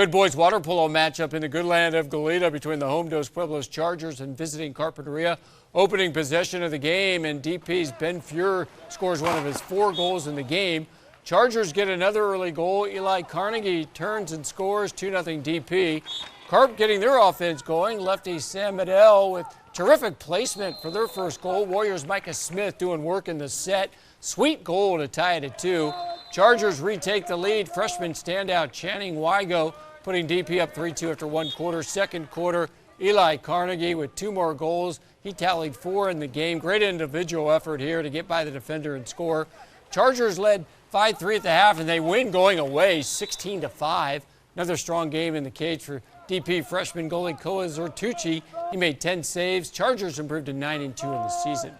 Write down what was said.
Good boys water polo matchup in the good land of Goleta between the home Dos Pueblos Chargers and visiting Carpinteria. Opening possession of the game, and DP's Ben Fuhr scores one of his 4 goals in the game. Chargers get another early goal. Eli Carnegie turns and scores 2-0 DP. Carp getting their offense going. Lefty Sam Medell with terrific placement for their first goal. Warriors' Micah Smith doing work in the set. Sweet goal to tie it at 2. Chargers retake the lead. Freshman standout Channing Wygo putting DP up 3-2 after 1 quarter. Second quarter, Eli Carnegie with 2 more goals. He tallied 4 in the game. Great individual effort here to get by the defender and score. Chargers led 5-3 at the half, and they win going away 16-5. Another strong game in the cage for DP freshman goalie Koa Zortucci. He made 10 saves. Chargers improved to 9-2 in the season.